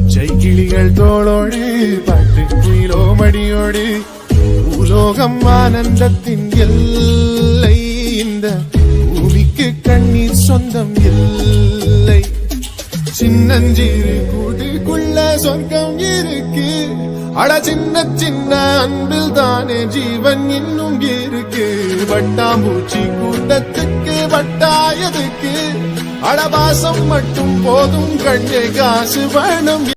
பச்சை கிளிகள் தோளோடு பாட்டு குயிலோ மடியோடு உலோகம் ஆனந்தத்தின் எல்லை. இந்த பூமிக்கு கண்ணீர் சொந்தம் இல்லை. சின்னஞ்சிறு கூட்டுக்குள்ள சொர்க்கம் இருக்கு. அட சின்ன சின்ன அன்பில் தானே ஜீவன் இன்னும் இருக்கு. வட்டாம்பூச்சி கூட்டத்துக்கு வட்டாயதுக்கு அடபாசம் மட்டும் போதும் கண்ணே காசு வேணும்.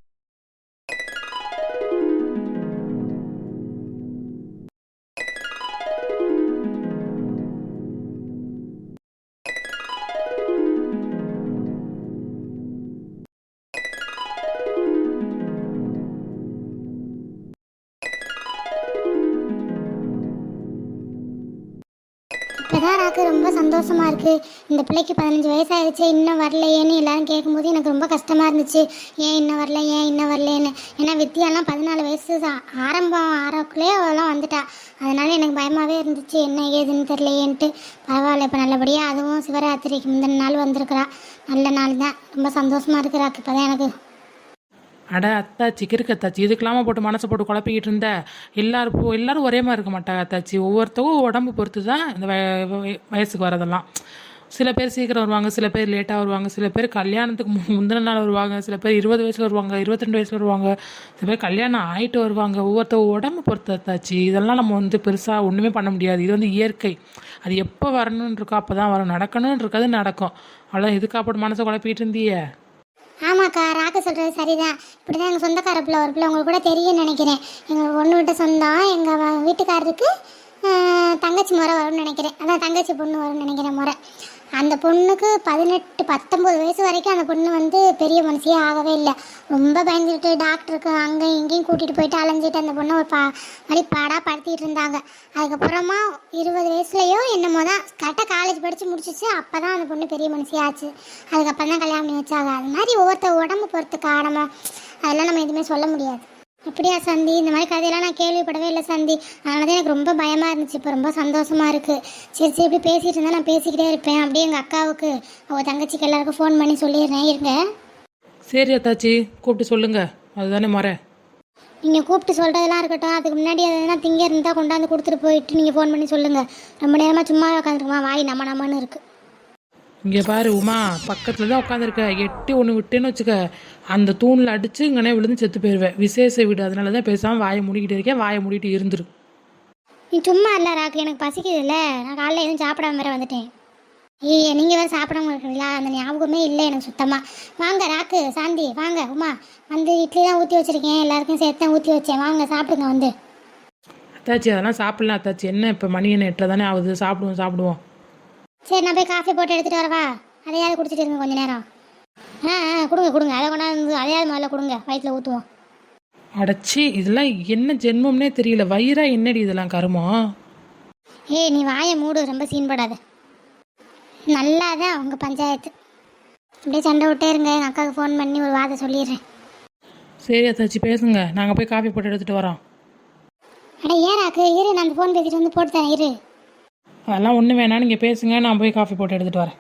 இப்போதான் எனக்கு ரொம்ப சந்தோஷமா இருக்கு. இந்த பிள்ளைக்கு 15 வயசாகிடுச்சு, இன்னும் வரலையேன்னு எல்லாரும் கேட்கும்போது எனக்கு ரொம்ப கஷ்டமா இருந்துச்சு. ஏன் இன்னும் வரல, ஏன் இன்னும் வரலேன்னு. ஏன்னா வித்தியாலாம் 14 வயசு ஆரம்பம் ஆறக்குள்ளே அவெல்லாம் வந்துட்டா. அதனால எனக்கு பயமாகவே இருந்துச்சு, என்ன ஏதுன்னு தெரியலையேன்ட்டு. பரவாயில்ல, இப்போ நல்லபடியாக அதுவும் சிவராத்திரிக்கு முந்தின நாள் வந்திருக்கிறா. நல்ல நாள் தான், ரொம்ப சந்தோஷமா இருக்கிறாக்கு. இப்போ தான் எனக்கு அட அத்தாச்சி, கிறுக்கு அத்தாச்சி, இதுக்கெல்லாமல் போட்டு மனசை போட்டு குழப்பிக்கிட்டு இருந்த. எல்லாரும் ஒரே மாதிரி இருக்க மாட்டாங்க அத்தாச்சி. ஒவ்வொருத்தவும் உடம்பு பொறுத்து தான் இந்த வயசுக்கு வரதெல்லாம். சில பேர் சீக்கிரம் வருவாங்க, சில பேர் லேட்டாக வருவாங்க, சில பேர் கல்யாணத்துக்கு முந்தின நாள் வருவாங்க, சில பேர் 20 வயசில் வருவாங்க, 22 வயசில் வருவாங்க, சில பேர் கல்யாணம் ஆகிட்டு வருவாங்க. ஒவ்வொருத்தவங்க உடம்பு பொறுத்து அத்தாச்சி. இதெல்லாம் நம்ம பெருசாக ஒன்றுமே பண்ண முடியாது. இது இயற்கை. அது எப்போ வரணுன்னு இருக்கோ அப்போ தான் வரும், நடக்கணும்னு இருக்காது நடக்கும். அவ்வளோ இதுக்காக போட்டு மனசை குழப்பிக்கிட்டு இருந்தியே. ஆமாக்கா, ராக்க சொல்கிறது சரிதான். இப்படி தான் எங்கள் சொந்தக்கார பிள்ளை ஒரு பிள்ளை உங்களுக்கு கூட தெரியும்னு நினைக்கிறேன். எங்கள் பொண்ணு விட்ட சொந்தம் எங்கள் வீட்டுக்காரருக்கு தங்கச்சி முறை வரும்னு நினைக்கிறேன். அதான் தங்கச்சி பொண்ணு வரும்னு நினைக்கிறேன் முறை. அந்த பொண்ணுக்கு 18 19 வயசு வரைக்கும் அந்த பொண்ணு பெரிய மனுஷியே ஆகவே இல்லை. ரொம்ப பயந்துட்டு டாக்டருக்கு அங்கேயும் இங்கேயும் கூட்டிகிட்டு போயிட்டு அலைஞ்சிட்டு அந்த பொண்ணை ஒரு மாதிரி பாடாக படுத்திகிட்டு இருந்தாங்க. அதுக்கப்புறமா 20 வயசுலையோ என்னமோ தான் கரெக்டாக காலேஜ் படித்து முடிச்சிச்சு. அப்போ தான் அந்த பொண்ணு பெரிய மனுஷி ஆச்சு. அதுக்கப்புறம் தான் கல்யாணம் பண்ணி வச்சாங்க. அது மாதிரி ஒவ்வொருத்தர் உடம்பு பொறுத்து காரணமாக அதெல்லாம் நம்ம எதுவுமே சொல்ல முடியாது. அப்படியா சந்தி? இந்த மாதிரி கதையெல்லாம் நான் கேள்விப்படவே இல்லை சந்தி. அதனால தான் எனக்கு ரொம்ப பயமாக இருந்துச்சு. இப்போ ரொம்ப சந்தோஷமாக இருக்குது. சரி சரி, இப்படி பேசிகிட்டு இருந்தால் நான் பேசிக்கிட்டே இருப்பேன். அப்படியே எங்கள் அக்காவுக்கு அவள் தங்கச்சிக்கு எல்லாருக்கும் ஃபோன் பண்ணி சொல்லிடுறேன். இருங்க. சரி அத்தாச்சி, கூப்பிட்டு சொல்லுங்க. அதுதானே முறை. நீங்கள் கூப்பிட்டு சொல்கிறதெல்லாம் இருக்கட்டும். அதுக்கு முன்னாடி எதுனா திங்க இருந்தால் கொண்டாந்து கொடுத்துட்டு போயிட்டு நீங்கள் ஃபோன் பண்ணி சொல்லுங்கள். ரொம்ப நேரமாக சும்மா உட்காந்துருக்குமா, வாய் நம்மன்னு இருக்குது. இங்கே பாரு உமா, பக்கத்தில் தான் உட்காந்துருக்க. எட்டி ஒன்று விட்டேன்னு வச்சுக்க, அந்த தூணில் அடித்து இங்கனே விழுந்து செத்து போயிடுவேன். விசேஷ வீடு, அதனால தான் பேசாமல் வாயை மூடிக்கிட்டு இருக்கேன். வாயை மூடிட்டு இருந்துரு. நீ சும்மா இல்லை ராக்கு, எனக்கு பசிக்குது இல்லை. நான் காலையில் எதுவும் சாப்பிடாம வேற வந்துட்டேன். நீங்கள் வேறு சாப்பிடாம இருக்கிறீங்களா? அந்த ஞாபகமே இல்லை எனக்கு சுத்தமாக. வாங்க ராக்கு, சாந்தி வாங்க. உமா வந்து இட்லி தான் ஊற்றி வச்சுருக்கேன். எல்லாருக்கும் சேர்த்து தான் ஊற்றி வச்சேன். வாங்க சாப்பிடுங்க வந்து. அத்தாச்சி அதெல்லாம் சாப்பிடலாம் அத்தாச்சி. என்ன இப்போ மணி என்ன 8 தானே ஆகுது. சாப்பிடுவோம். சரி, நான் போய் காஃபி போட்டு எடுத்துகிட்டு வரவா? அதையாவது குடிச்சிட்டு இருங்க கொஞ்சம் நேரம். கொடுங்க. அதை கொண்டாந்து அதையாவது முதல்ல கொடுங்க, வயிற்றில் ஊற்றுவோம். அடைச்சி, இதெல்லாம் என்ன ஜென்மம்னே தெரியல. வயிறா என்னடி இதெல்லாம் கருமம்? நீ வாயை மூடு, ரொம்ப சீன்படாத. நல்லா தான் உங்கள் பஞ்சாயத்து. அப்படியே சண்டை விட்டே இருங்க. எங்கள் அக்காவுக்கு ஃபோன் பண்ணி ஒரு வார்த்தை சொல்லிடுறேன். சரி அத்தாச்சி, பேசுங்க. நாங்கள் போய் காஃபி போட்டு எடுத்துகிட்டு வரோம். அட ஏராக்கு, இரு, நான் அந்த ஃபோன் பேசிட்டு வந்து போட்டு தரேன். இரு. அதெல்லாம் ஒன்றும் வேணாம், நீங்கள் பேசுங்க. நான் போய் காஃபி போட்டு எடுத்துகிட்டு வரேன்.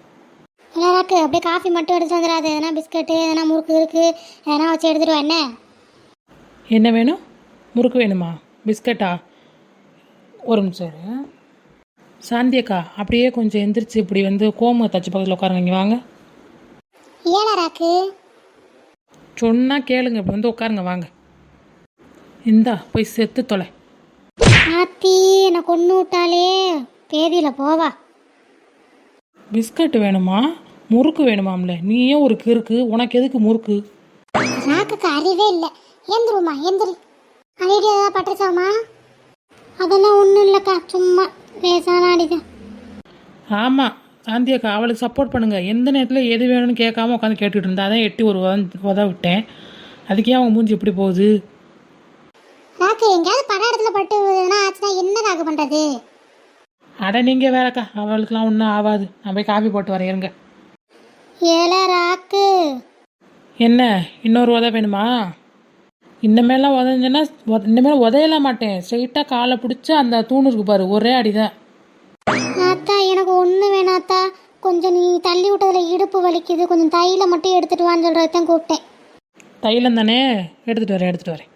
ராக்கு, அப்படியே காஃபி மட்டும் எடுத்துகிட்டு வந்துடாது. எதனா பிஸ்கட்டு, எதனா முறுக்கு இருக்குது, எதனா வச்சு எடுத்துகிட்டு வா. என்ன வேணும்? முறுக்கு வேணுமா? பிஸ்கட்டா? ஒரு நிமிஷம். சாந்தியக்கா, அப்படியே கொஞ்சம் எந்திரிச்சு இப்படி கோமு தச்சு பக்கத்தில் உட்காருங்க. இங்கே வாங்க. ஏடா ராக்கு? சொன்னால் கேளுங்க. இப்படி உட்காருங்க, வாங்க. இந்தா போய் செத்து தொலை. ஆத்தி, என்னை கொண்டு விட்டாலே பேதியில் போவா. பிஸ்கட் வேணுமா? முறுக்கு வேணுமாம்ல? நீயே ஒரு கிறுக்கு, உனக்கு எதுக்கு முறுக்கு? ராக்குக்கு அறிவே இல்லை. எந்திருமா, எந்திரி. அடிடி ஏதாவது பட்டுச்சாமா? அதெல்லாம் ஒன்றும் இல்லைக்கா, சும்மா பேசாம அடிதான். ஆமாம் சாந்தியக்கா, அவளுக்கு சப்போர்ட் பண்ணுங்க. எந்த நேரத்தில் எது வேணும்னு கேட்காம உட்காந்து கேட்டுக்கிட்டு இருந்தா. அதான் எட்டி ஒரு உத விட்டேன். அதுக்கே அவங்க மூஞ்சி எப்படி போகுது? ராக்கு, எங்கேயாவது பட இடத்துல பட்டு ஆச்சுன்னா என்ன ராக்கு பண்ணுறது? அட நீங்கள் வேறக்கா, அவளுக்குலாம் ஒன்றும் ஆகாது. நான் போய் காஃபி போட்டு வரேன், இருங்க. ஏல ராக்கு, என்ன இன்னொரு உத வேணுமா? இன்னமேலாம் உதஞ்சேன்னா இனிமேல் உதையலாம் மாட்டேன். ஸ்ட்ரெயிட்டாக காலை பிடிச்சி அந்த தூணுக்கு பாரு, ஒரே அடிதான். அத்தா, எனக்கு ஒன்று வேணாத்தா. கொஞ்சம் நீ தள்ளி விட்டதில் இடுப்பு வலிக்குது. கொஞ்சம் தையில மட்டும் எடுத்துகிட்டு வான்னு சொல்கிறது தான் கூப்பிட்டேன். தைலம் தானே, எடுத்துகிட்டு வரேன்.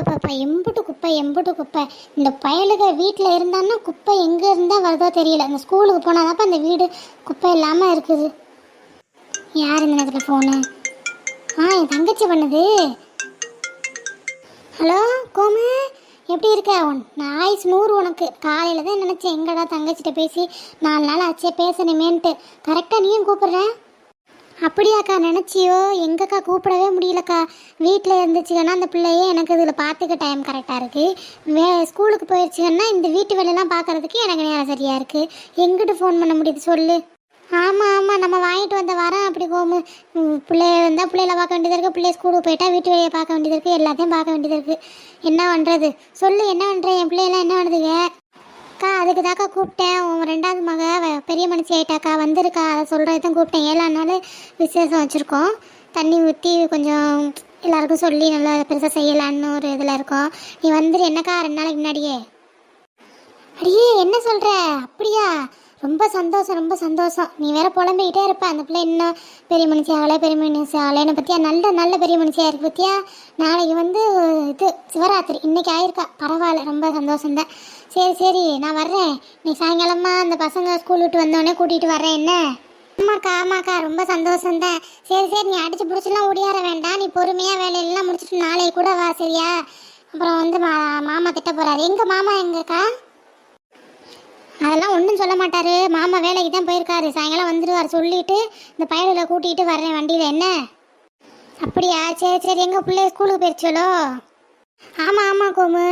பாப்பா எம்புட்டு குப்பை இந்த பயலுக வீட்டில் இருந்தான்னா குப்பை எங்கே இருந்தால் வருதோ தெரியல. இந்த ஸ்கூலுக்கு போனாதாப்பா இந்த வீடு குப்பை இல்லாமல் இருக்குது. யார் இந்த நேரத்தில் ஃபோனு? என் தங்கச்சி பண்ணுது. ஹலோ கோமு, எப்படி இருக்க? நான் ஆயுஸ் 100 உனக்கு. காலையில் தான் நினச்சேன் எங்கடா தங்கச்சிட்ட பேசி 4 நாள் ஆச்சே பேசணுமேன்ட்டு. கரெக்டாக நீயும் கூப்பிட்றேன். அப்படியாக்கா நினச்சியோ? எங்கக்கா கூப்பிடவே முடியலக்கா. வீட்டில் இருந்துச்சுன்னா அந்த பிள்ளையே எனக்கு இதில் பார்த்துக்க டைம் கரெக்டாக இருக்குது. ஸ்கூலுக்கு போயிடுச்சுன்னா இந்த வீட்டு வேலையெல்லாம் பார்க்குறதுக்கு எனக்கு நேரம் சரியாக இருக்குது. எங்கிட்டு ஃபோன் பண்ண முடியுது சொல்லு? ஆமாம் நம்ம வாங்கிட்டு வந்த வரேன் அப்படி கோமு. பிள்ளைய வந்தால் பிள்ளையில பார்க்க வேண்டியது இருக்குது, பிள்ளைய ஸ்கூலுக்கு போயிட்டா வீட்டு வேலையை பார்க்க வேண்டியது இருக்குது, எல்லாத்தையும் பார்க்க வேண்டியது இருக்குது. என்ன பண்ணுறது சொல்லு? என்ன பண்ணுறேன்? என் பிள்ளையெல்லாம் என்ன பண்ணுதுங்க? அக்கா அதுக்கு தாக்கா கூப்பிட்டேன். உன் 2வது மக பெரிய மனுஷி ஆயிட்டாக்கா, வந்திருக்கா. அதை சொல்கிறது தான் கூப்பிட்டேன். 7 நாள் விசேஷம் வச்சுருக்கோம். தண்ணி ஊற்றி கொஞ்சம் எல்லாருக்கும் சொல்லி நல்லா பெருசாக செய்யலான்னு ஒரு இதில் இருக்கோம். நீ வந்துடு என்னக்கா 2 நாளைக்கு முன்னாடியே. அடியே என்ன சொல்கிற? அப்படியா? ரொம்ப சந்தோஷம். நீ வேற புலம்பிக்கிட்டே இருப்ப. அந்த பிள்ளை இன்னும் பெரிய மனுஷி ஆகலை பற்றியா? நல்ல பெரிய மனுஷியாக இருக்கு பற்றியா? நாளைக்கு இது சிவராத்திரி இன்னைக்கு ஆயிருக்கா. பரவாயில்ல, ரொம்ப சந்தோஷம்தான். சரி நான் வர்றேன். நீ சாயங்காலமா அந்த பசங்க ஸ்கூல் விட்டு வந்தோடனே கூட்டிகிட்டு வர்றேன் என்ன? ஆமாக்கா ரொம்ப சந்தோஷம்தான். சரி நீ அடிச்சு பிடிச்சலாம் ஓடியார வேண்டாம். நீ பொறுமையாக வேலையெல்லாம் முடிச்சுட்டு நாளைக்கு கூட வா சரியா? அப்புறம் மாமா திட்ட போகிறாரு. எங்கள் மாமா எங்கக்கா? அதெல்லாம் ஒன்றும் சொல்ல மாட்டார். மாமா வேலைக்கு தான் போயிருக்காரு. சாயங்காலம் வந்துடுவார். சொல்லிவிட்டு இந்த பயலுல கூட்டிகிட்டு வர்றேன் வண்டியில் என்ன? அப்படியா? சரி எங்கள் பிள்ளை ஸ்கூலுக்கு போயிடுச்சோலோ? ஆமாம் கோமு,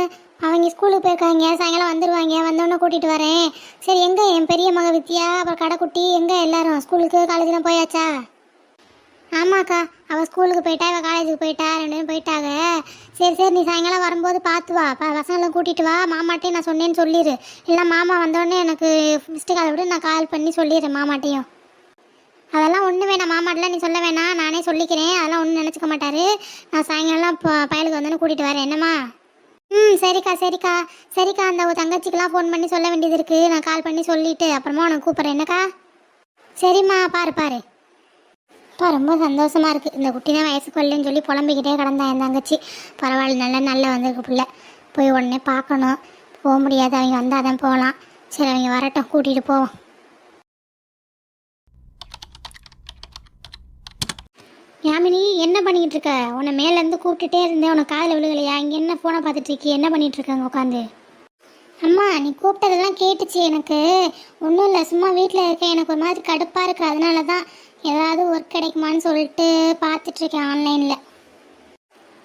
அவங்க ஸ்கூலுக்கு போயிருக்காங்க. சாயங்காலம் வந்துடுவாங்க. வந்தோடனே கூட்டிகிட்டு வரேன். சரி எங்கே என் பெரிய மக வித்யா அப்புறம் கடைக்குட்டி எங்கே எல்லாரும் ஸ்கூலுக்கு காலேஜெலாம் போயாச்சா? ஆமாக்கா, அவள் ஸ்கூலுக்கு போயிட்டா, அவள் காலேஜுக்கு போயிட்டா, 2 பேரும் போயிட்டாங்க. சரி நீ சாயங்காலம் வரும்போது பார்த்து வா. பசங்களை கூட்டிகிட்டு வா. மாமாட்டையும் நான் சொன்னேன்னு சொல்லிடு. இல்லை மாமா வந்தோடனே எனக்கு மிஸ்டேக் அதை விட நான் கால் பண்ணி சொல்லிடுறேன் மாமாட்டையும். அதெல்லாம் ஒன்றும் வேணாம், மாமாட்டெலாம் நீ சொல்ல வேணாம், நானே சொல்லிக்கிறேன். அதெல்லாம் ஒன்றும் நினச்சிக்க மாட்டார். நான் சாயங்காலம் பயலுக்கு வந்தோடனே கூட்டிகிட்டு வரேன் என்னம்மா? சரிக்கா அந்த தங்கச்சிக்கெலாம் ஃபோன் பண்ணி சொல்ல வேண்டியது இருக்குது. நான் கால் பண்ணி சொல்லிவிட்டு அப்புறமா உனக்கு கூப்பிட்றேன் என்னக்கா? சரிம்மா, பாரு ரொம்ப சந்தோஷமாக இருக்குது. இந்த குட்டி தான் வயசுக்கு வரலன்னு சொல்லி புலம்பிக்கிட்டே கிடந்தா என் தங்கச்சி. பரவாயில்ல, நல்லா வந்திருக்கு பிள்ளை. போய் உடனே பார்க்கணும். போக முடியாது, அவங்க வந்தால் தான் போகலாம். சரி அவங்க வரட்டும், கூட்டிகிட்டு போவோம். யாமினி என்ன பண்ணிக்கிட்டு இருக்க? உன்னை மேலேருந்து கூப்பிட்டுட்டே இருந்தேன், உனக்கு காதில் விழுகலையா? இங்கே என்ன ஃபோனை பார்த்துட்ருக்கி? என்ன பண்ணிகிட்ருக்காங்க உட்காந்து? அம்மா நீ கூப்பிட்டதெல்லாம் கேட்டுச்சு எனக்கு. ஒன்றும் இல்லை, சும்மா வீட்டில் இருக்கேன். எனக்கு ஒரு மாதிரி கடுப்பாக இருக்குது. அதனால தான் ஏதாவது ஒர்க் கிடைக்குமான்னு சொல்லிட்டு பார்த்துட்ருக்கேன் ஆன்லைனில்.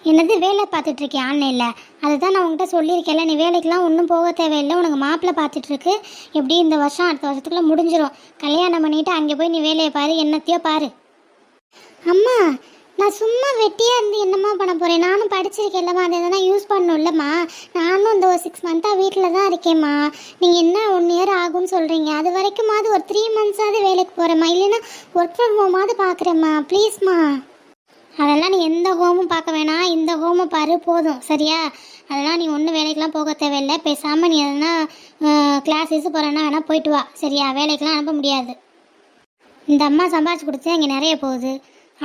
என்னது வேலை பார்த்துட்ருக்கேன் ஆன்லைனில்? அதுதான் நான் உங்கள்கிட்ட சொல்லியிருக்கேன்ல, நீ வேலைக்கெலாம் ஒன்றும் போக தேவையில்லை. உனக்கு மாப்பிள்ளை பார்த்துட்ருக்கு. எப்படி இந்த வருஷம் அடுத்த வருஷத்துக்குள்ளே முடிஞ்சிடும். கல்யாணம் பண்ணிவிட்டு அங்கே போய் நீ வேலையை பாரு, என்னத்தையோ பாரு. அம்மா நான் சும்மா வெட்டியாக இருந்து என்னம்மா பண்ண போகிறேன்? நானும் படிச்சிருக்கேன் இல்லைம்மா, அதை எதனா யூஸ் பண்ணணும் இல்லைம்மா. நானும் இந்த ஒரு 6 மந்த்தாக வீட்டில் தான் இருக்கேம்மா. நீங்கள் என்ன 1 இயர் ஆகும்னு சொல்கிறீங்க. அது வரைக்குமாவது ஒரு 3 மந்த்ஸாவது வேலைக்கு போகிறேம்மா. இல்லைன்னா ஒர்க் ஃப்ரம் ஹோமாவது பார்க்குறேம்மா, ப்ளீஸ்மா. அதெல்லாம் நீ எந்த ஹோமும் பார்க்க வேணாம், இந்த ஹோமை பாரு போதும் சரியா? அதெல்லாம் நீ ஒன்றும் வேலைக்கெலாம் போக தேவையில்லை. பேசாமல் நீ எதனா கிளாஸஸ் போகிறேன்னா வேணால் போயிட்டு வா சரியா? வேலைக்கெலாம் அனுப்ப முடியாது. இந்த அம்மா சம்பாதிச்சு கொடுத்து அங்கே நிறைய போகுது.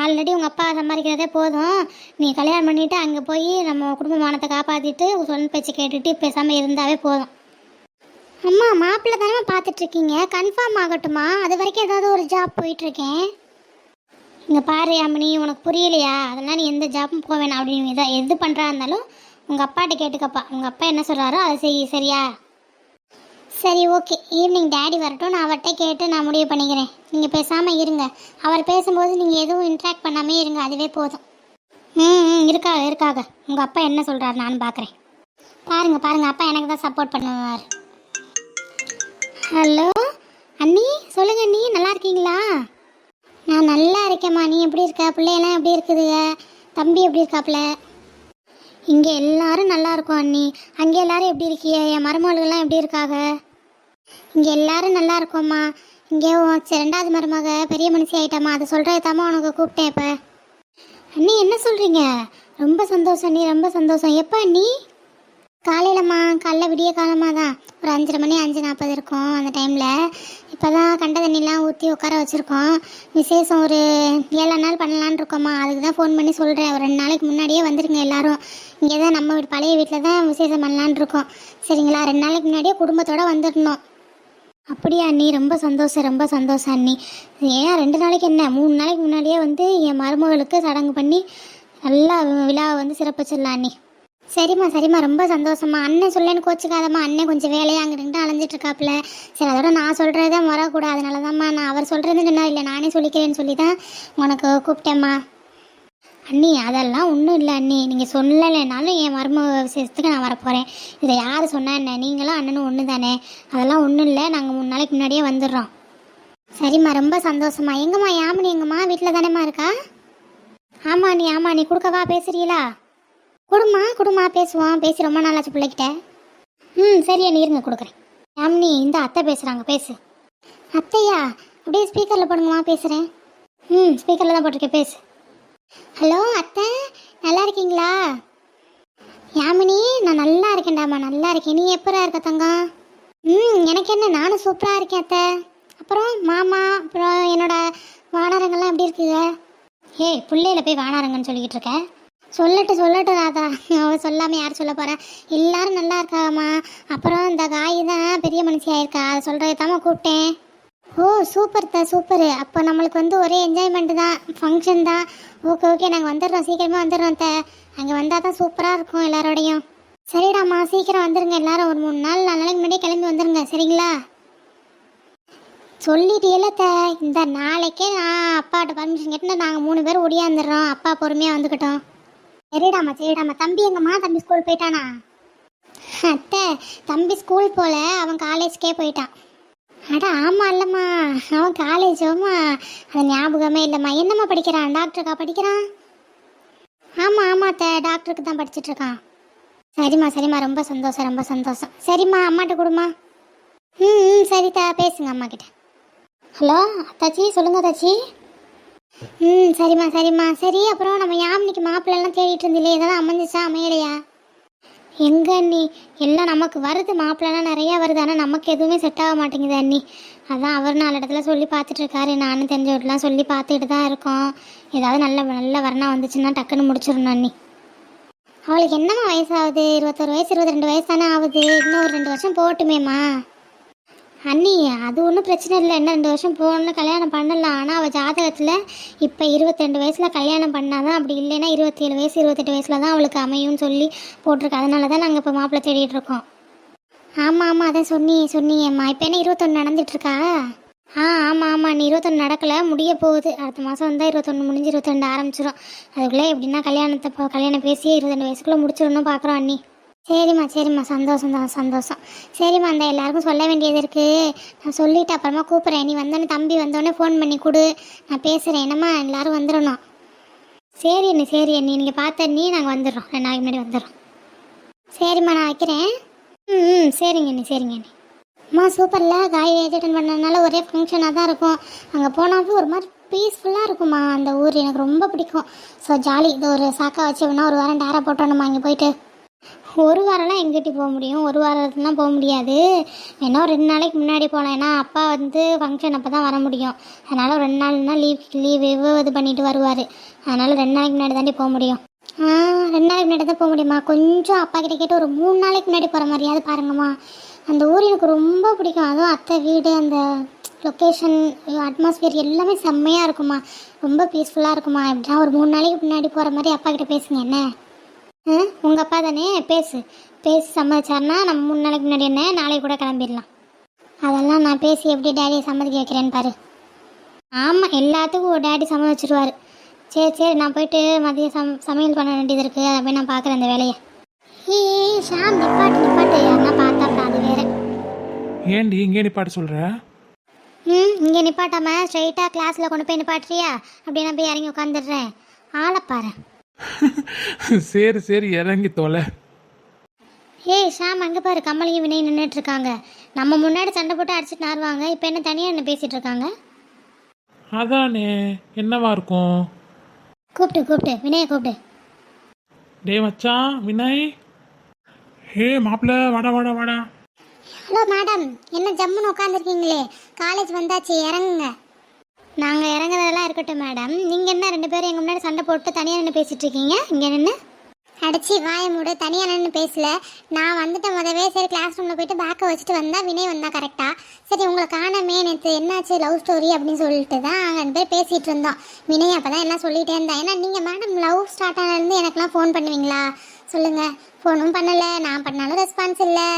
ஆல்ரெடி உங்கள் அப்பா சம்பாதிக்கிறதே போதும். நீ கல்யாணம் பண்ணிவிட்டு அங்கே போய் நம்ம குடும்ப மானத்தை காப்பாற்றிட்டு சொல் பேச்சு கேட்டுட்டு பேசாமல் இருந்தாவே போதும். அம்மா மாப்பிள்ளை தானே பார்த்துட்ருக்கீங்க, கன்ஃபார்ம் ஆகட்டுமா? அது வரைக்கும் ஏதாவது ஒரு ஜாப் போயிட்டுருக்கேன். இங்கே பாரு அம்மனி, உனக்கு புரியலையா? அதெல்லாம் நீ எந்த ஜாப்பும் போக வேணாம். அப்படின்னு இதான் எது பண்ணுறா இருந்தாலும் உங்கள் அப்பாட்ட கேட்டுக்கப்பா. உங்கள் அப்பா என்ன சொல்கிறாரோ அதை செய் சரியா? சரி ஓகே, ஈவினிங் டேடி வரட்டும், நான் அவர்கிட்ட கேட்டு நான் முடிவு பண்ணிக்கிறேன். நீங்கள் பேசாமல் இருங்க. அவர் பேசும்போது நீங்கள் எதுவும் இன்ட்ராக்ட் பண்ணாமே இருங்க, அதுவே போதும். இருக்காக உங்கள் அப்பா என்ன சொல்கிறாரு நான் பார்க்குறேன். பாருங்க அப்பா எனக்கு தான் சப்போர்ட் பண்ணுவார். ஹலோ அண்ணி, சொல்லுங்கள் அண்ணி, நல்லா இருக்கீங்களா? நான் நல்லா இருக்கேம்மா. நீ எப்படி இருக்க? பிள்ளையெல்லாம் எப்படி இருக்குதுங்க? தம்பி எப்படி இருக்காப்புல? இங்கே எல்லாரும் நல்லா இருக்கும் அண்ணி. அங்கே எல்லாரும் எப்படி இருக்கிய? என் மருமகள்லாம் எப்படி இருக்காங்க? இங்கே எல்லாரும் நல்லா இருக்கோம்மா. இங்கே 2வது மருமக பெரிய மனுஷி ஆகிட்டாம்மா. அதை சொல்கிறது தாம்மா உனக்கு கூப்பிட்டேன். இப்போ அண்ணி என்ன சொல்கிறீங்க? ரொம்ப சந்தோஷம் அண்ணி, ரொம்ப சந்தோஷம். எப்போ அண்ணி? காலையிலம்மா, காலைல விடிய காலமாக தான், ஒரு 5:30 மணி 5:40 இருக்கும் அந்த டைமில். இப்போ தான் கண்ட தண்ணிலாம் ஊற்றி உட்கார வச்சுருக்கோம். விசேஷம் ஒரு 7 நாள் பண்ணலான்னு இருக்கோம்மா. அதுக்கு தான் ஃபோன் பண்ணி சொல்கிறேன். ஒரு 2 நாளைக்கு முன்னாடியே வந்துருங்க எல்லாரும். இங்கே தான் நம்ம வீட்டு பழைய வீட்டில் தான் விசேஷம் பண்ணலான்னு இருக்கோம். சரிங்களா? 2 நாளைக்கு முன்னாடியே குடும்பத்தோடு வந்துடணும். அப்படியா அண்ணி? ரொம்ப சந்தோஷம், ரொம்ப சந்தோஷம் அண்ணி. ஏன் 2 நாளைக்கு என்ன, 3 நாளைக்கு முன்னாடியே வந்து என் மருமகளுக்கு சடங்கு பண்ணி நல்லா விழாவை வந்து சிறப்பிச்சிடலாம் அண்ணி. சரிம்மா சரிம்மா, ரொம்ப சந்தோஷம்மா. அண்ணன் சொல்லேன்னு கோச்சிக்காதம்மா. அண்ணன் கொஞ்சம் வேலையாக அங்கிட்டு அலைஞ்சிட்டு இருக்காப்புல. சரி, அதோட நான் சொல்கிறதே வரக்கூடாது, அதனால தான்மா நான் அவர் சொல்கிறதுன்னு சொன்னா இல்லை, நானே சொல்லிக்கிறேன்னு சொல்லி தான் உனக்கு கூப்பிட்டேம்மா. அண்ணி அதெல்லாம் ஒன்றும் இல்லை அண்ணி, நீங்கள் சொல்லலைனாலும் என் மருமக விசேஷத்துக்கு நான் வரப்போகிறேன். இதை யார் சொன்னா என்ன, நீங்களும் அண்ணனும் ஒன்று தானே, அதெல்லாம் ஒன்றும் இல்லை. நாங்கள் 3 நாளைக்கு முன்னாடியே வந்துடுறோம். சரிம்மா, ரொம்ப சந்தோஷம்மா. எங்கம்மா யாமினி? எங்கம்மா வீட்டில் தானேம்மா இருக்கா? ஆமாம் நீ, ஆமாம் நீ. கொடுக்கவா? பேசுகிறீங்களா? குடுமா பேசுவோம். பேசி ரொம்ப நாளாச்சு பிள்ளைகிட்ட. சரி அண்ணி, இருங்க கொடுக்குறேன். யாமினி, இந்த அத்தை பேசுகிறாங்க, பேசு. அத்தையா? அப்படியே ஸ்பீக்கரில் போடுங்கம்மா, பேசுகிறேன். ஸ்பீக்கரில் தான் போட்டிருக்கேன், பேசு. ஹலோ அத்தை, நல்லா இருக்கீங்களா? யாமினி, நான் நல்லா இருக்கேன்டாம்மா, நல்லா இருக்கேன். நீ எப்பரா இருக்க தங்கம்? எனக்கு என்ன, நானும் சூப்பராக இருக்கேன் அத்தை. அப்புறம் மாமா, அப்புறம் என்னோட வானரங்கள்லாம் எப்படி இருக்குங்க? பிள்ளையில போய் வானரங்கன்னு சொல்லிக்கிட்டு இருக்கேன். சொல்லட்டும் ராதா, அவள் சொல்லாமல் யார் சொல்ல போகிறா? எல்லாரும் நல்லா இருக்காம்மா. அப்புறம் இந்த காய் தான் பெரிய மனுஷி ஆயிருக்கா, அதை சொல்கிறது தாம்மா கூப்பிட்டேன். ஓ சூப்பரு. அப்போ நம்மளுக்கு வந்து ஒரே என்ஜாய்மெண்ட்டு தான், ஃபங்க்ஷன் தான். ஓகே, நாங்கள் வந்துடுறோம், சீக்கிரமாக வந்துடுறோம் அத்தை. அங்கே வந்தால் தான் சூப்பராக இருக்கும் எல்லாரோடையும். சரிடாம்மா, சீக்கிரம் வந்துடுங்க எல்லாரும். ஒரு 3 நாள் 4 நாளைக்கு முன்னாடியே கிளம்பி வந்துடுங்க, சரிங்களா? சொல்லிட்டீல்ல அத்தை, இந்த நாளைக்கே நான் அப்பாட்ட பர்மிஷன் கேட்டு நாங்கள் 3 பேர் ஒடியாந்துடுறோம். அப்பா பொறுமையாக வந்துக்கிட்டோம். சரிடாம்மா. தம்பி எங்கம்மா? தம்பி ஸ்கூல் போயிட்டானா? அத்தை, தம்பி ஸ்கூல் போல, அவன் காலேஜ்க்கே போயிட்டான். அட ஆமாம் இல்லைம்மா, அவன் காலேஜோம்மா, அது ஞாபகமே இல்லைம்மா. என்னம்மா படிக்கிறான்? டாக்டருக்கா படிக்கிறான்? ஆமாம் அத்தை, டாக்டருக்கு தான் படிச்சுட்ருக்கான். சரிம்மா, ரொம்ப சந்தோஷம். சரிம்மா, அம்மாட்ட கொடுமா. சரிதா, பேசுங்க அம்மா கிட்ட. ஹலோ அத்தாச்சி, சொல்லுங்க அத்தாச்சி. சரிம்மா. சரி, அப்புறம் நம்ம யாமினிக்கு மாப்பிள்ளெல்லாம் தேடிட்டு இருந்தில்லையே, இதெல்லாம் அமைஞ்சிச்சா அமையலையா? எங்க அண்ணி, எல்லாம் நமக்கு வருது, மாப்பிள்ளலாம் நிறையா வருது, ஆனால் நமக்கு எதுவுமே செட் ஆக மாட்டேங்குது அண்ணி. அதான் அவர் 4 இடத்துல சொல்லி பார்த்துட்ருக்காரு, நானும் தெரிஞ்ச வீட்டுலாம் சொல்லி பார்த்துக்கிட்டு தான் இருக்கோம். ஏதாவது நல்ல வரணா வந்துச்சுன்னா டக்குன்னு முடிச்சிடணும் அண்ணி. அவளுக்கு என்னம்மா வயசாகுது? 21 வயசு 22 வயசு தானே ஆகுது. இன்னும் ஒரு 2 வருஷம் போகட்டுமேம்மா. அண்ணி அது ஒன்றும் பிரச்சனை இல்லை, இன்னும் 2 வருஷம் போகணுன்னு கல்யாணம் பண்ணலாம். ஆனால் அவள் ஜாதகத்தில் இப்போ 22 வயசில் கல்யாணம் பண்ணாதான், அப்படி இல்லைன்னா 27 வயசு 28 வயசில் தான் அவளுக்கு அமையும்னு சொல்லி போட்டிருக்கு. அதனால தான் நாங்கள் இப்போ மாப்பிள்ளை தேடிட்டு இருக்கோம். ஆமாம் அதான் சொன்னீங்கம்மா. இப்போ என்ன 21 நடந்துட்டுருக்கா? ஆமாம் நீ 21 நடக்கலை, முடிய போகுது. அடுத்த மாதம் வந்தால் 21 முடிஞ்சு 22 ஆரம்பிச்சிடும். அதுக்குள்ளே எப்படின்னா கல்யாணம் பேசி 22 வயசுக்குள்ளே முடிச்சிடணும் பார்க்குறோம் அண்ணி. சரிம்மா, சந்தோஷம். சரிம்மா, அந்த எல்லாருக்கும் சொல்ல வேண்டியது இருக்குது, நான் சொல்லிவிட்டு அப்புறமா கூப்பிட்றேன். நீ வந்தோடனே, தம்பி வந்தோடனே ஃபோன் பண்ணி கொடு, நான் பேசுகிறேன். என்னம்மா, எல்லோரும் வந்துடணும். சரி அண்ணி, நீங்கள் பார்த்த அண்ணி, நாங்கள் வந்துடுறோம், 2 நாளைக்கு முன்னாடி வந்துடுறோம். சரிம்மா, நான் வைக்கிறேன். சரிங்க அண்ணி. அம்மா சூப்பரில், காய் அட்டெண்ட் பண்ணதுனால ஒரே ஃபங்க்ஷனாக தான் இருக்கும். அங்கே போனாலும் ஒரு மாதிரி பீஸ்ஃபுல்லாக இருக்குமா அந்த ஊர், எனக்கு ரொம்ப பிடிக்கும். So jolly. இது ஒரு சாக்கா வச்சு வேணா ஒரு வாரம் டேரா போட்டோணுமா இங்கே போயிட்டு. ஒரு வாரம்லாம் எங்கிட்ட போக முடியும், ஒரு வாரத்துலாம் போக முடியாது. ஏன்னா ஒரு 2 நாளைக்கு முன்னாடி போகலாம். ஏன்னா அப்பா வந்து ஃபங்க்ஷன் அப்போ தான் வர முடியும். அதனால் ஒரு 2 நாள்னா லீவ் இது பண்ணிட்டு வருவார். அதனால் 2 நாளைக்கு முன்னாடி தாண்டி போக முடியும். 2 நாளைக்கு முன்னாடி தான் போக முடியுமா? கொஞ்சம் அப்பா கிட்ட கேட்டு ஒரு 3 நாளைக்கு முன்னாடி போகிற மாதிரியாவது பாருங்கம்மா. அந்த ஊர் எனக்கு ரொம்ப பிடிக்கும். அதுவும் அத்தை வீடு, அந்த லொக்கேஷன், அட்மாஸ்பியர் எல்லாமே செம்மையாக இருக்குமா, ரொம்ப பீஸ்ஃபுல்லாக இருக்குமா. எப்படின்னா ஒரு 3 நாளைக்கு முன்னாடி போகிற மாதிரி அப்பா கிட்ட பேசுங்க. என்ன உங்கள் அப்பா தானே, பேசி சம்மதிச்சார்னா நம்ம 3 நாளைக்கு முன்னாடி என்ன நாளைக்கு கூட கிளம்பிடலாம். அதெல்லாம் நான் பேசி எப்படி டேடியை சம்மதிக்க வைக்கிறேன்னு பாரு. ஆமாம், எல்லாத்துக்கும் டேடி சம்மதிச்சிருவார். சரி, நான் போயிட்டு மதியம் சமையல் பண்ண வேண்டியது இருக்குது, அதை போய் நான் பார்க்குறேன் அந்த வேலையை. ஷாம், நிப்பாட்டு, யாருன்னா பார்த்தாப்பா அது வேற. ஏண்டி இங்கே நிப்பாட்டு சொல்கிற? இங்கே நிப்பாட்டாமல் ஸ்ட்ரைட்டாக கிளாஸில் கொண்டு போய் நிப்பாட்டுறியா? அப்படியே நான் போய் இறங்கி உட்காந்துடுறேன். ஆளைப்பாரு. சரி இறங்கி தோலை. ஷாம், அங்கே பாரு, கமலையும் வினய் நின்றுட்டு இருக்காங்க. நம்ம முன்னாடி சண்டை போட்டு அடிச்சுட்டு நாருவாங்க, இப்போ என்ன தனியாக என்ன பேசிகிட்டு இருக்காங்க? அதானே, என்னவா இருக்கும்? கூப்பிட்டு வினயை கூப்பிட்டு. டே மச்சான் வினய். ஹே மாப்பிள்ள வாடா வாடா வாடா. ஹலோ மேடம், என்ன ஜம்முன்னு உட்காந்துருக்கீங்களே, காலேஜ் வந்தாச்சு இறங்குங்க. நாங்கள் இறங்குறதெல்லாம் இருக்கட்டும் மேடம், நீங்கள் என்ன 2 பேரும் எங்கள் முன்னாடி சண்டை போட்டு தனியாக நின்று பேசிகிட்டு இருக்கீங்க இங்கே நின்று? அடிச்சு வாய மூடு, தனியாக நின்று பேசல. நான் வந்துட்டேன் முதவே. சரி கிளாஸ் ரூமில் போயிட்டு பேக்கை வச்சுட்டு வந்தா வினய் வந்தா கரெக்டாக. சரி உங்களை காணமே, நேற்று என்னாச்சு லவ் ஸ்டோரி அப்படின்னு சொல்லிட்டு தான் 2 பேர் பேசிகிட்டு இருந்தோம். வினய் அப்போ தான் எல்லாம் சொல்லிகிட்டே இருந்தா. ஏன்னா நீங்கள் மேடம் லவ் ஸ்டார்ட் ஆனதுலேருந்து எனக்குலாம் ஃபோன் பண்ணுவீங்களா சொல்லுங்கள்? ஃபோனும் பண்ணலை, நான் பண்ணாலும் ரெஸ்பான்ஸ் இல்லை.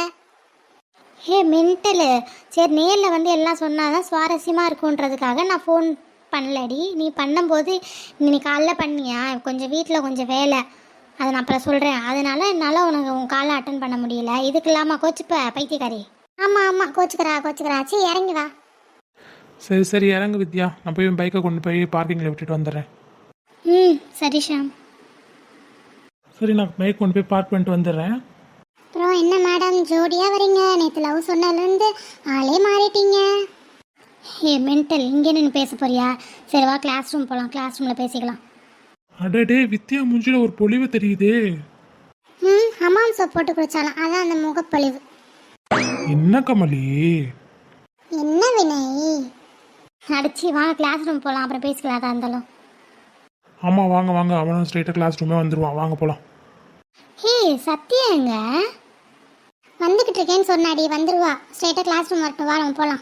ஹே மென்டலு, சரி நேரில் வந்து எல்லாம் சொன்னால் தான் சுவாரஸ்யமாக இருக்குன்றதுக்காக நான் ஃபோன் பண்ணலடி. நீ பண்ணும்போது நீ காலைல பண்ணியா, கொஞ்சம் வீட்டில் கொஞ்சம் வேலை, அதை நான் அப்புறம் சொல்கிறேன். அதனால என்னால் உனக்கு உன் காலை அட்டன் பண்ண முடியல. இதுக்கு இல்லாமல் கோச்சிப்ப பைத்தியக்காரி. ஆமாம் கோச்சிக்கிறா. சரி இறங்கி வா. சரி சரி இறங்கு வித்யா, நான் போய் பைக்கை கொண்டு போய் பார்க்கிங்கில் விட்டுட்டு வந்துடுறேன். சரி ஷாம். சரி நான் பைக் கொண்டு போய் பார்க் பண்ணிட்டு வந்துடுறேன். அப்புறம் என்ன மேடம் ஜோடியாக வரீங்க? நேற்று லவ் சொன்னதுலேருந்து ஆளே மாறிட்டீங்க. ஏ மென்டல், இங்கே நின்று பேச போறியா? சரி வா கிளாஸ் ரூம் போகலாம், கிளாஸ் ரூமில் பேசிக்கலாம். அடடே வித்யா மூஞ்சில ஒரு பொலிவு தெரியுதே. ஹமாம் சோப் போட்டு குடிச்சாலாம், அதான் அந்த முகப்பொழிவு. என்ன கமலி? என்ன வினய்? அடிச்சு வாங்க கிளாஸ் ரூம் போகலாம், அப்புறம் பேசிக்கலாம் அதான் இருந்தாலும். ஆமாம் வாங்க வாங்க, அவனும் ஸ்ட்ரைட்டாக கிளாஸ் ரூமே வந்துடுவான், வாங்க போகலாம். ஹே சத்யா எங்க? வந்துக்கிட்டு இருக்கேன்னு சொன்னாடி, வந்துடுவா. ஸ்ட்ரைட்டாக கிளாஸ் ரூம் வரட்டும், வா நம்ம போகலாம்.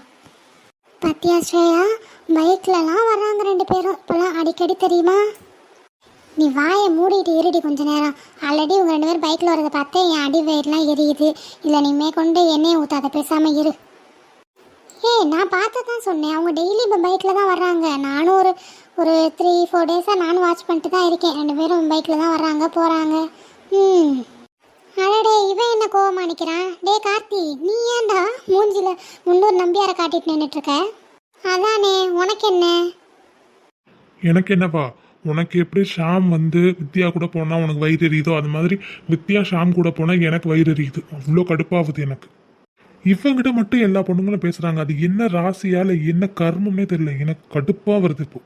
பத்தியா ஸ்ரேயா, பைக்லலாம் வர்றாங்க 2 பேரும் இப்போலாம் அடிக்கடி தெரியுமா? நீ வாயை மூடிட்டு இருடி கொஞ்ச நேரம். ஆல்ரெடி உங்கள் 2 பேரும் பைக்கில் வரதை பார்த்து என் அடி வயிறுலாம் எரியுது. இல்லை நீ மேற்கொண்டு எண்ணெயை ஊற்றாத, பேசாமல் இரு. நான் பார்த்து தான் சொன்னேன், அவங்க டெய்லி இப்போ பைக்கில் தான் வர்றாங்க. நானும் ஒரு 3-4 டேஸாக நானும் வாட்ச் பண்ணிட்டு தான் இருக்கேன். 2 பேரும் பைக்கில் தான் வர்றாங்க போகிறாங்க. அடடே இவன் என்ன கோவமா நிற்கிறான்? டே கார்த்தி, நீ ஏன்டா மூஞ்சில 300 நம்பியாரை காட்டிட்டு நின்றுட்டு இருக்க? அதானே, உனக்கு என்ன? எனக்கு என்னப்பா, உனக்கு எப்படி ஷாம் வந்து வித்யா கூட போனால் உனக்கு வயிறு எரியுதோ அது மாதிரி வித்யா ஷாம் கூட போனால் எனக்கு வயிறு எரியுது. அவ்வளோ கடுப்பாகுது எனக்கு. இவங்கிட்ட மட்டும் எல்லா பொண்ணுங்களும் பேசுகிறாங்க, அது என்ன ராசியால் என்ன கர்மம்னே தெரியல, எனக்கு கடுப்பாக வருது இப்போ.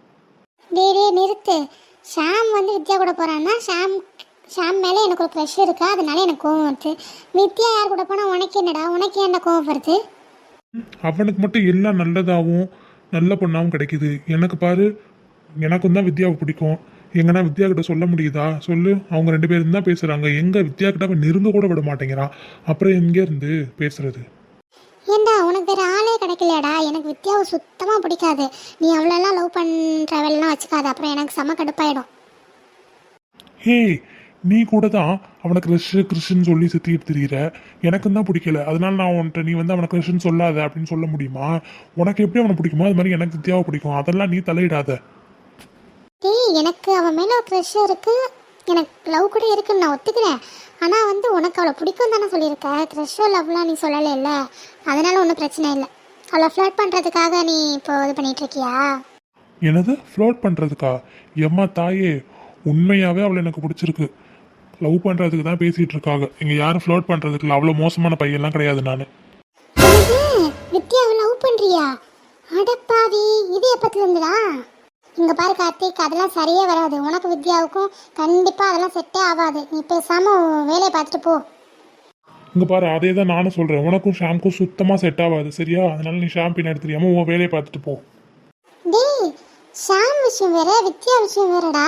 டே நிறுத்து. ஷாம் வந்து வித்யா கூட போகிறான்னா ஷாம் மேலே எனக்கு ஒரு க்ரஷ் இருக்கா, அதனால எனக்கு கோவம் வருது. வித்யா யார் கூட போனால் உனக்கு என்னடா? உனக்கு ஏன்டா கோவம் வருது? அவனுக்கு மட்டும் எல்லாம் நல்லதாகவும் நல்ல பொண்ணாகவும் கிடைக்குது. எனக்கு பாரு, எனக்கும் தான் வித்யாவை பிடிக்கும். எங்கன்னா வித்யா கிட்ட சொல்ல முடியுதா சொல்லு? அவங்க 2 பேரும் தான் பேசுகிறாங்க. எங்கே வித்யா கிட்ட அவன் நெருங்க கூட விட மாட்டேங்கிறான். அப்புறம் எங்கே இருந்து பேசுறது? ஏண்டா உனக்கு வேறு ஆளே கிடைக்கலையாடா? எனக்கு வித்யாவை சுத்தமாக பிடிக்காது. நீ அவ்வளோலாம் லவ் பண்ணுற வேலைலாம் வச்சுக்காது, அப்புறம் எனக்கு செம கடுப்பாயிடும். ஹே, நீ கூட தான் அவனை கிறிஸ்ன்னு சொல்லி சுற்றிட்டு திரியிற. எனக்கும் தான் பிடிக்கல, அதனால நான் உன்ட்ட நீ வந்து அவனை கிறிஸ்ன்னு சொல்லாத அப்படின்னு சொல்ல முடியுமா? உனக்கு எப்படி அவனை பிடிக்குமோ அது மாதிரி எனக்கு வித்யாவை பிடிக்கும், அதெல்லாம் நீ தலையிடாத. எனக்கு அவன் மேலே ஒரு க்ரஷ் இருக்குது, எனக்கு லவ் கூட இருக்குன்னு நான் ஒத்துக்கிறேன். ஆனால் வந்து உனக்கு அவளை பிடிக்கும் தானே சொல்லியிருக்க, க்ரஷோ லவ்லாம் நீ சொல்லலை இல்லை, அதனால ஒன்றும் பிரச்சனை இல்லை. அவளை ஃப்ளர்ட் பண்ணுறதுக்காக நீ இப்போ இது பண்ணிட்டு இருக்கியா? என்னது ஃப்ளோட் பண்ணுறதுக்கா? எம்மா தாயே, உண்மையாகவே அவளை எனக்கு பிடிச்சிருக்கு. லவ் பண்ணுறதுக்கு தான் பேசிகிட்டு இருக்காங்க. இங்கே யாரும் ஃப்ளோட் பண்ணுறதுக்கு இல்லை, அவ்வளோ மோசமான பையன்லாம் கிடையாது நான். வித்யாவை லவ் பண்ணுறியா? அடப்பாவி, இது எப்பத்துல இருந்துடா? இங்கே பாரு கார்த்திக், அதெல்லாம் சரியே வராது. உனக்கு வித்யாவுக்கும் கண்டிப்பாக அதெல்லாம் செட்டே ஆகாது. நீ பேசாமல் வேலையை பார்த்துட்டு போ. இங்கே பாரு, அதே தான் நானும் சொல்கிறேன். உனக்கும் ஷாம்புக்கும் சுத்தமாக செட் ஆகாது, சரியா? அதனால நீ ஷாம்பின் எடுத்துறியாமல் உன் வேலையை பார்த்துட்டு போ. டேய், ஷாம் விஷயம் வேற, வித்யா விஷயம் வேறடா.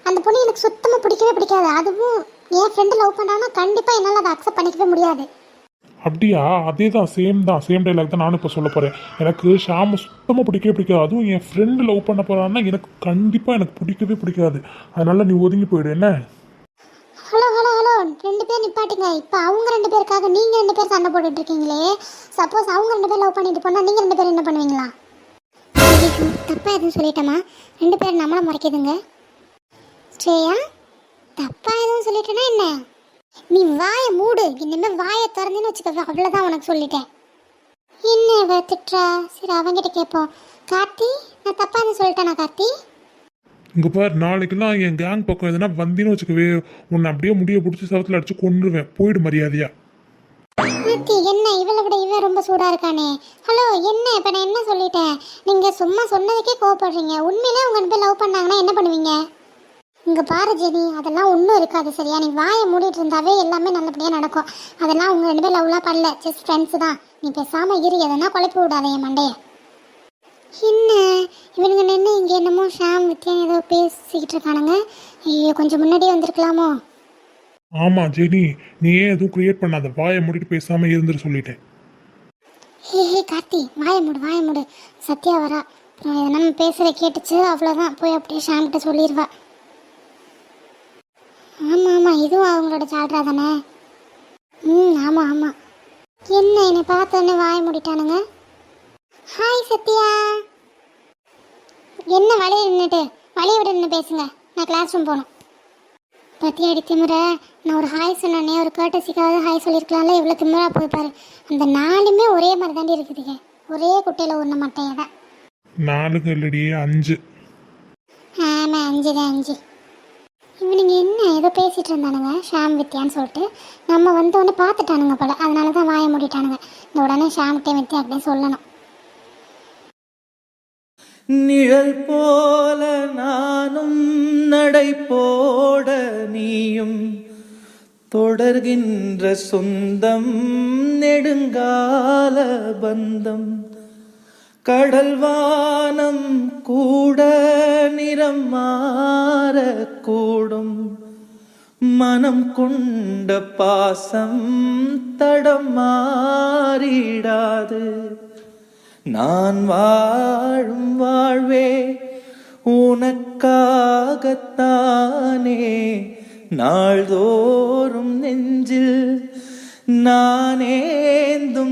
அந்த பொண்ணு எனக்கு சுத்தமாக பிடிக்கவே பிடிக்காது. அதுவும் என் ஃப்ரெண்டு லவ் பண்ணான்னா கண்டிப்பாக என்னால் அதை அக்செப்ட் பண்ணிக்கவே முடியாது. அப்படியா? அதே தான், சேம் டைலாக் தான் நானும் இப்போ சொல்ல போகிறேன். எனக்கு ஷாமை சுத்தமாக பிடிக்கவே பிடிக்காது. அதுவும் என் ஃப்ரெண்டு லவ் பண்ண போகிறான்னா எனக்கு கண்டிப்பாக எனக்கு பிடிக்கவே பிடிக்காது. அதனால நீ ஒதுங்கி போயிடு என்ன? ஹலோ 2 பேர் நிப்பாட்டுங்க. இப்போ அவங்க 2 பேருக்காக நீங்கள் 2 பேர் சண்டை போட்டுட்டு இருக்கீங்களே. சப்போஸ் அவங்க 2 பேர் லவ் பண்ணிட்டு போனால் நீங்கள் 2 பேர் என்ன பண்ணுவீங்களா? தப்பாக எதுவும் சொல்லிட்டேமா? 2 பேர் நம்மளை முறைக்குதுங்க. ஸ்ரேயா, தப்பா எதுவும் சொல்லிட்டேன்னா என்ன? நீ வாயை மூடு. இனிமேல் வாயை திறந்துன்னு வச்சுக்க, அவ்வளோதான் உனக்கு சொல்லிட்டேன். என்ன திட்டுறா? சரி அவங்ககிட்ட கேட்போம். கார்த்தி, நான் தப்பா எதுவும் சொல்லிட்டேனா கார்த்தி? இங்கே பார், நாளைக்கெல்லாம் என் கேங் பக்கம் எதுனா வந்தின்னு வச்சுக்கவே, உன்னை அப்படியே முடிய பிடிச்சி சவத்தில் அடிச்சு கொண்டுருவேன். போயிடு மரியாதையா. கார்த்தி, என்ன இவளை விட இவன் ரொம்ப சூடாக இருக்கானே. ஹலோ, என்ன இப்போ நான் என்ன சொல்லிட்டேன்? நீங்கள் சும்மா சொன்னதுக்கே கோவப்படுறீங்க. உண்மையிலே உங்கள் 2 பேர் லவ் பண்ணாங்கன்னா என்ன பண்ணுவீங்க? இங்கே பாரு ஜெனி, அதெல்லாம் ஒன்றும் இருக்காது சரியா? நீ வாயை மூடிட்டு இருந்தாவே எல்லாமே நல்லபடியாக நடக்கும். அதெல்லாம் உங்கள் 2 பேர் லவ்லாம் பண்ணல, ஜஸ்ட் ஃப்ரெண்ட்ஸு தான். நீ பேசாமல் இரு, எதனா குழப்பி விடாத என் மண்டையை. என்ன இவனுங்க நின்று இங்கே என்னமோ ஷாம் வித்யா ஏதோ பேசிக்கிட்டு இருக்கானுங்க. ஐயோ, கொஞ்சம் முன்னாடியே வந்திருக்கலாமோ? ஆமா ஜெனி, நீ ஏன் எதுவும் கிரியேட் பண்ணாத, வாயை மூடிட்டு பேசாம இருந்துட்டு சொல்லிட்டேன். ஹே கார்த்தி, வாயை மூடு. சத்யா வரா, அப்புறம் நம்ம பேசுகிற கேட்டுச்சு, அவ்வளோதான். போய் அப்படியே ஷாம்கிட்ட சொல்லிடுவா. ஆமாம், இதுவும் அவங்களோட சால்ரா தானே? ஆமாம். என்ன என்னை பார்த்தோன்னே வாய மூடிட்டானுங்க. ஹாய் சத்யா. என்ன வழியை விட நின்று பேசுங்க, நான் கிளாஸ் ரூம் போகணும். பத்தியாடி திமுறை, நான் ஒரு ஹாய் சொன்னேனே, ஒரு கேட்டசிக்காவது ஹாய் சொல்லியிருக்கலாம்ல, இவ்வளோ திமுறா போய் பாரு. அந்த 4மே ஒரே மாதிரி தாண்டி இருக்குதுங்க, ஒரே குட்டையில் ஒன்று மாட்டேன் தான். 4 இல்லடி 5. ஆமாம் 5 தான் 5. இவனுங்க என்ன ஏதோ பேசிகிட்டு இருந்தானுங்க ஷாம் வித்யான்னு சொல்லிட்டு. நம்ம வந்தோடனே பார்த்துட்டானுங்க போல, அதனால தான் வாயை மூடிட்டானுங்க. இந்த உடனே ஷாம்கிட்டே வித்யா அப்படின்னு சொல்லணும். நிழல் போல நானும் நடை போட நீயும் தொடர்கின்ற சொந்தம் நெடுங்கால பந்தம். கடல் வானம் கூட நிறம் மாறக்கூடும், மனம் கொண்ட பாசம் தடம் மாறிடாது. நான் வாழும் வாழ்வே உனக்காகத்தானே, நாள்தோறும் நெஞ்சில் நானேந்தும்